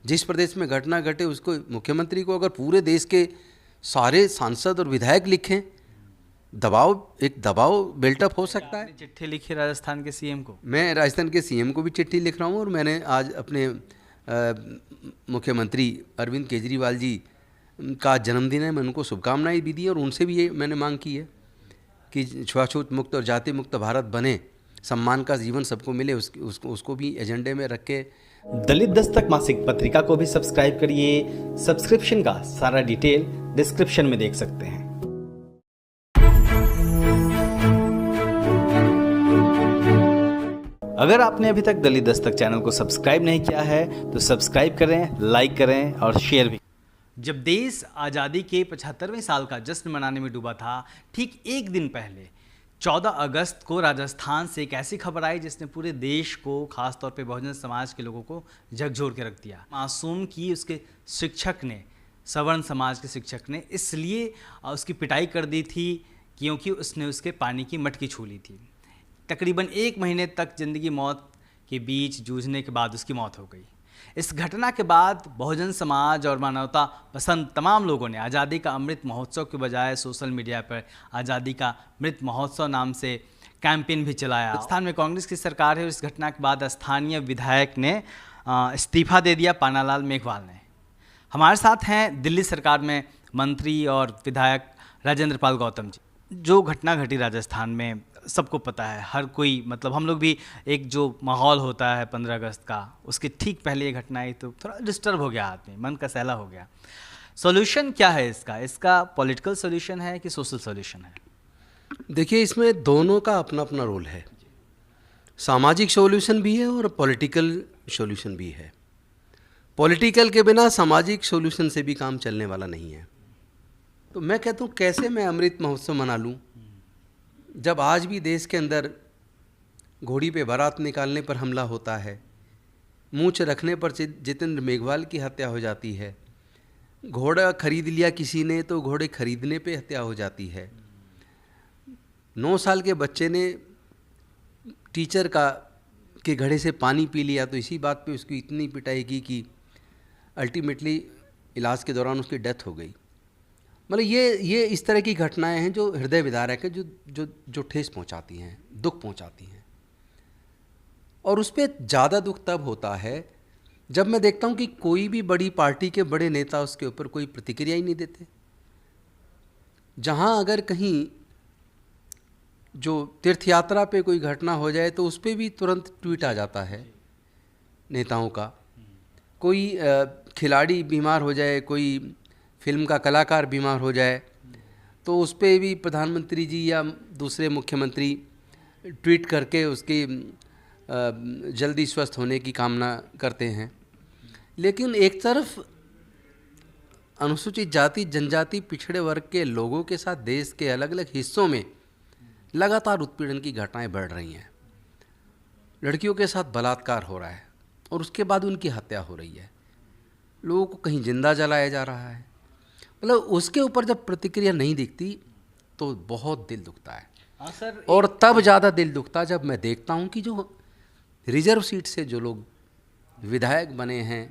जिस प्रदेश में घटना घटे उसको मुख्यमंत्री को अगर पूरे देश के सारे सांसद और विधायक लिखें, एक दबाव बिल्टअप हो सकता है। चिट्ठी लिखी राजस्थान के सीएम को? मैं राजस्थान के सीएम को भी चिट्ठी लिख रहा हूँ और मैंने आज अपने मुख्यमंत्री अरविंद केजरीवाल जी का जन्मदिन है, मैं उनको शुभकामनाएं भी दी और उनसे भी ये मैंने मांग की है कि छुआछूत मुक्त और जाति मुक्त भारत बने, सम्मान का जीवन सबको मिले, उसको भी एजेंडे में रख के। दलित दस्तक मासिक पत्रिका को भी सब्सक्राइब करिए। सब्सक्रिप्शन का सारा डिटेल डिस्क्रिप्शन में देख सकते हैं। अगर आपने अभी तक दलित दस्तक चैनल को सब्सक्राइब नहीं किया है तो सब्सक्राइब करें, लाइक करें और शेयर भी। जब देश आज़ादी के 75वें साल का जश्न मनाने में डूबा था, ठीक एक दिन पहले 14 अगस्त को राजस्थान से एक ऐसी खबर आई जिसने पूरे देश को, खासतौर पे बहुजन समाज के लोगों को झकझोर के रख दिया। मासूम की उसके शिक्षक ने, सवर्ण समाज के शिक्षक ने इसलिए उसकी पिटाई कर दी थी क्योंकि उसने उसके पानी की मटकी छू ली थी। तकरीबन 1 महीने तक ज़िंदगी मौत के बीच जूझने के बाद उसकी मौत हो गई। इस घटना के बाद बहुजन समाज और मानवता पसंद तमाम लोगों ने आज़ादी का अमृत महोत्सव के बजाय सोशल मीडिया पर आज़ादी का मृत महोत्सव नाम से कैंपेन भी चलाया। राजस्थान में कांग्रेस की सरकार है। इस घटना के बाद स्थानीय विधायक ने इस्तीफा दे दिया, पानालाल मेघवाल ने। हमारे साथ हैं दिल्ली सरकार में मंत्री और विधायक राजेंद्र पाल गौतम जी। जो घटना घटी राजस्थान में सबको पता है, हर कोई, मतलब हम लोग भी, एक जो माहौल होता है 15 अगस्त का, उसके ठीक पहले ये घटना आई तो थोड़ा डिस्टर्ब हो गया आदमी, मन का सहला हो गया। सॉल्यूशन क्या है इसका पॉलिटिकल सॉल्यूशन है कि सोशल सॉल्यूशन है? देखिए, इसमें दोनों का अपना अपना रोल है। सामाजिक सॉल्यूशन भी है और पॉलिटिकल सॉल्यूशन भी है। पॉलिटिकल के बिना सामाजिक सॉल्यूशन से भी काम चलने वाला नहीं है। तो मैं कहता हूँ, कैसे मैं अमृत महोत्सव मना लूँ जब आज भी देश के अंदर घोड़ी पे बारात निकालने पर हमला होता है, मूंछ रखने पर जितेंद्र मेघवाल की हत्या हो जाती है, घोड़ा खरीद लिया किसी ने तो घोड़े खरीदने पे हत्या हो जाती है, 9 साल के बच्चे ने टीचर के घड़े से पानी पी लिया तो इसी बात पे उसकी इतनी पिटाई की कि अल्टीमेटली इलाज के दौरान उसकी डेथ हो गई। मतलब ये इस तरह की घटनाएं हैं जो हृदय विदारक है, जो ठेस पहुंचाती हैं, दुख पहुंचाती हैं। और उस पर ज़्यादा दुख तब होता है जब मैं देखता हूं कि कोई भी बड़ी पार्टी के बड़े नेता उसके ऊपर कोई प्रतिक्रिया ही नहीं देते। जहां अगर कहीं जो तीर्थ यात्रा पे कोई घटना हो जाए तो उस पर भी तुरंत ट्वीट आ जाता है नेताओं का। कोई खिलाड़ी बीमार हो जाए, कोई फिल्म का कलाकार बीमार हो जाए तो उस पर भी प्रधानमंत्री जी या दूसरे मुख्यमंत्री ट्वीट करके उसकी जल्दी स्वस्थ होने की कामना करते हैं। लेकिन एक तरफ अनुसूचित जाति, जनजाति, पिछड़े वर्ग के लोगों के साथ देश के अलग अलग हिस्सों में लगातार उत्पीड़न की घटनाएं बढ़ रही हैं। लड़कियों के साथ बलात्कार हो रहा है और उसके बाद उनकी हत्या हो रही है। लोगों को कहीं जिंदा जलाया जा रहा है। मतलब उसके ऊपर जब प्रतिक्रिया नहीं दिखती तो बहुत दिल दुखता है। हाँ सर। और तब ज़्यादा दिल दुखता है जब मैं देखता हूँ कि जो रिजर्व सीट से जो लोग विधायक बने हैं,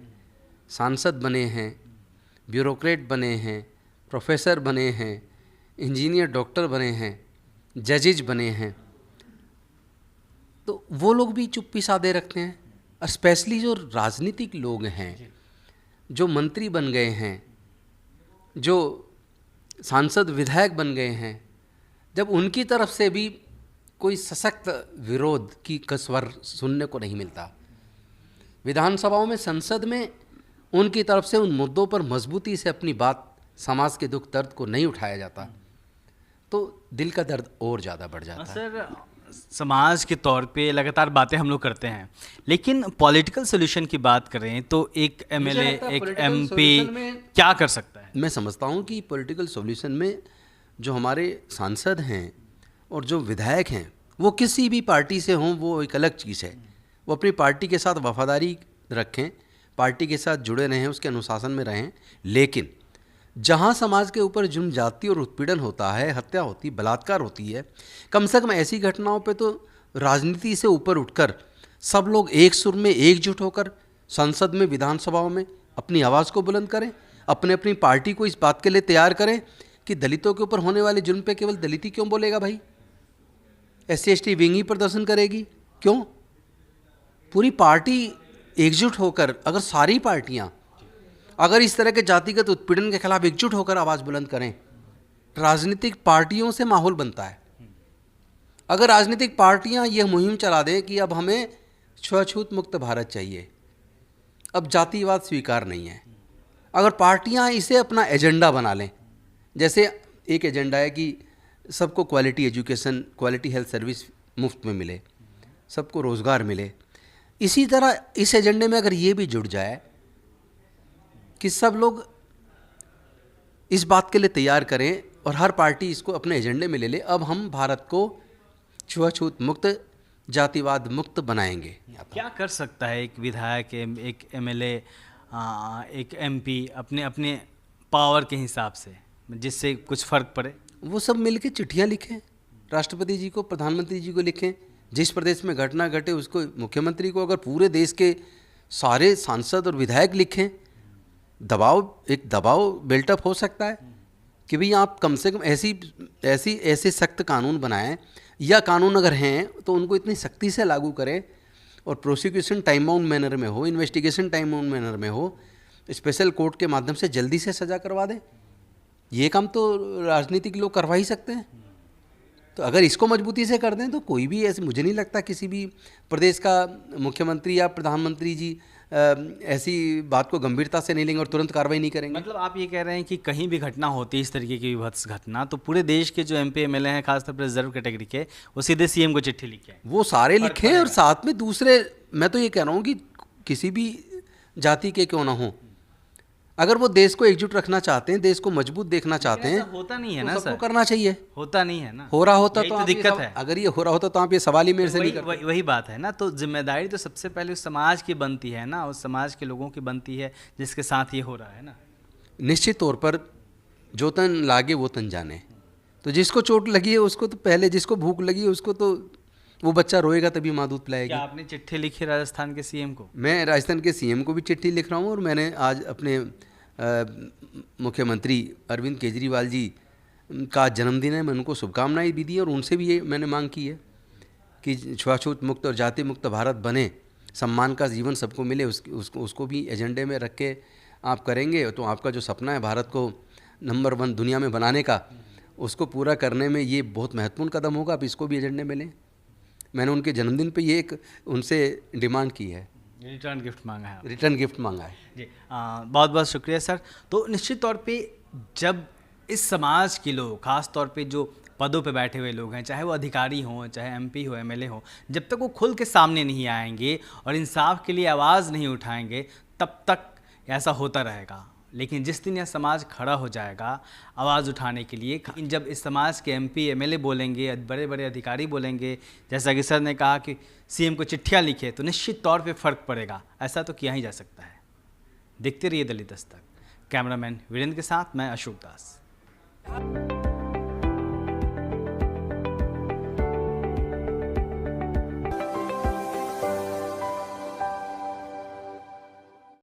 सांसद बने हैं, ब्यूरोक्रेट बने हैं, प्रोफेसर बने हैं, इंजीनियर, डॉक्टर बने हैं, जजेज बने हैं, तो वो लोग भी चुप्पी साधे रखते हैं। स्पेशली जो राजनीतिक लोग हैं, जो मंत्री बन गए हैं, जो सांसद विधायक बन गए हैं, जब उनकी तरफ से भी कोई सशक्त विरोध की स्वर सुनने को नहीं मिलता, विधानसभाओं में, संसद में उनकी तरफ से उन मुद्दों पर मजबूती से अपनी बात, समाज के दुख दर्द को नहीं उठाया जाता, तो दिल का दर्द और ज़्यादा बढ़ जाता है। सर, समाज के तौर पे लगातार बातें हम लोग करते हैं, लेकिन पॉलिटिकल सॉल्यूशन की बात करें तो एक एमएलए, एक एमपी क्या कर सकता है? मैं समझता हूँ कि पॉलिटिकल सॉल्यूशन में जो हमारे सांसद हैं और जो विधायक हैं वो किसी भी पार्टी से हों, वो एक अलग चीज़ है। वो अपनी पार्टी के साथ वफादारी रखें, पार्टी के साथ जुड़े रहें, उसके अनुशासन में रहें। लेकिन जहाँ समाज के ऊपर जुर्म, जाति और उत्पीड़न होता है, हत्या होती, बलात्कार होती है, कम से कम ऐसी घटनाओं पे तो राजनीति से ऊपर उठकर सब लोग एक सुर में एकजुट होकर संसद में, विधानसभाओं में अपनी आवाज़ को बुलंद करें, अपने अपनी पार्टी को इस बात के लिए तैयार करें कि दलितों के ऊपर होने वाले जुर्म पे केवल दलित ही क्यों बोलेगा भाई, SC ST विंग ही प्रदर्शन करेगी क्यों? पूरी पार्टी एकजुट होकर, अगर सारी पार्टियां अगर इस तरह के जातिगत उत्पीड़न के खिलाफ एकजुट होकर आवाज़ बुलंद करें, राजनीतिक पार्टियों से माहौल बनता है। अगर राजनीतिक पार्टियां यह मुहिम चला दें कि अब हमें छुआछूत मुक्त भारत चाहिए, अब जातिवाद स्वीकार नहीं है, अगर पार्टियां इसे अपना एजेंडा बना लें, जैसे एक एजेंडा है कि सबको quality education, quality health service मुफ्त में मिले, सबको रोज़गार मिले, इसी तरह इस एजेंडे में अगर ये भी जुड़ जाए कि सब लोग इस बात के लिए तैयार करें और हर पार्टी इसको अपने एजेंडे में ले ले, अब हम भारत को छुआछूत मुक्त, जातिवाद मुक्त बनाएंगे। क्या कर सकता है एक विधायक, एक MLA, एक MP अपने अपने पावर के हिसाब से, जिससे कुछ फ़र्क पड़े? वो सब मिलके चिट्ठियाँ लिखें, राष्ट्रपति जी को, प्रधानमंत्री जी को लिखें, जिस प्रदेश में घटना घटे उसको मुख्यमंत्री को, अगर पूरे देश के सारे सांसद और विधायक लिखें, एक दबाव बिल्टअप हो सकता है कि भाई आप कम से कम ऐसे सख्त कानून बनाएं, या कानून अगर हैं तो उनको इतनी सख्ती से लागू करें और प्रोसिक्यूशन टाइम बाउंड मैनर में हो, इन्वेस्टिगेशन टाइम बाउंड मैनर में हो, स्पेशल कोर्ट के माध्यम से जल्दी से सज़ा करवा दें। ये काम तो राजनीतिक लोग करवा ही सकते हैं। तो अगर इसको मजबूती से कर दें तो कोई भी ऐसे, मुझे नहीं लगता किसी भी प्रदेश का मुख्यमंत्री या प्रधानमंत्री जी ऐसी बात को गंभीरता से नहीं लेंगे और तुरंत कार्रवाई नहीं करेंगे। मतलब आप ये कह रहे हैं कि कहीं भी घटना होती है इस तरीके की विभत्स घटना, तो पूरे देश के जो MP MLA हैं, खासतौर पर रिजर्व कैटेगरी के, वो सीधे CM को चिट्ठी लिखे, वो सारे लिखें और साथ में दूसरे, मैं तो ये कह रहा हूँ कि किसी भी जाति के क्यों ना हो, अगर वो देश को एकजुट रखना चाहते हैं, देश को मजबूत देखना चाहते हैं, होता नहीं है तो ना सबको सर, करना चाहिए। होता नहीं है ना, हो रहा होता यही तो तो आप ये दिक्कत है। अगर ये हो रहा होता तो आप ये सवाल ही मेरे से नहीं करते। वही बात है ना, तो जिम्मेदारी तो सबसे पहले उस समाज की बनती है ना, उस समाज के लोगों की बनती है जिसके साथ ये हो रहा है ना। निश्चित तौर पर जो तन लागे वो तन जाने, तो जिसको चोट लगी है उसको तो पहले, जिसको भूख लगी है उसको तो, वो बच्चा रोएगा तभी माँ दूध पिलाएगी। क्या आपने चिट्ठी लिखी राजस्थान के CM को? मैं राजस्थान के CM को भी चिट्ठी लिख रहा हूँ, और मैंने आज अपने मुख्यमंत्री अरविंद केजरीवाल जी का जन्मदिन है, मैं उनको शुभकामनाएं भी दी और उनसे भी ये मैंने मांग की है कि छुआछूत मुक्त और जाति मुक्त भारत बने, सम्मान का जीवन सबको मिले, उसको भी एजेंडे में रख के आप करेंगे तो आपका जो सपना है भारत को नंबर 1 दुनिया में बनाने का, उसको पूरा करने में ये बहुत महत्वपूर्ण कदम होगा। आप इसको भी एजेंडे में लें। मैंने उनके जन्मदिन पे ये एक उनसे डिमांड की है, रिटर्न गिफ्ट मांगा है, रिटर्न गिफ्ट मांगा है जी। बहुत बहुत शुक्रिया सर। तो निश्चित तौर पे जब इस समाज के लोग, खास तौर पे जो पदों पे बैठे हुए लोग हैं, चाहे वो अधिकारी हों, चाहे MP हो, MLA हो, जब तक वो खुल के सामने नहीं आएंगे और इंसाफ के लिए आवाज़ नहीं उठाएंगे, तब तक ऐसा होता रहेगा। लेकिन जिस दिन यह समाज खड़ा हो जाएगा आवाज़ उठाने के लिए, जब इस समाज के MP MLA बोलेंगे, बड़े बड़े अधिकारी बोलेंगे, जैसा कि सर ने कहा कि CM को चिट्ठियाँ लिखे, तो निश्चित तौर पे फ़र्क पड़ेगा। ऐसा तो किया ही जा सकता है। देखते रहिए दलित दस्तक। कैमरामैन वीरेंद्र के साथ मैं अशोक दास।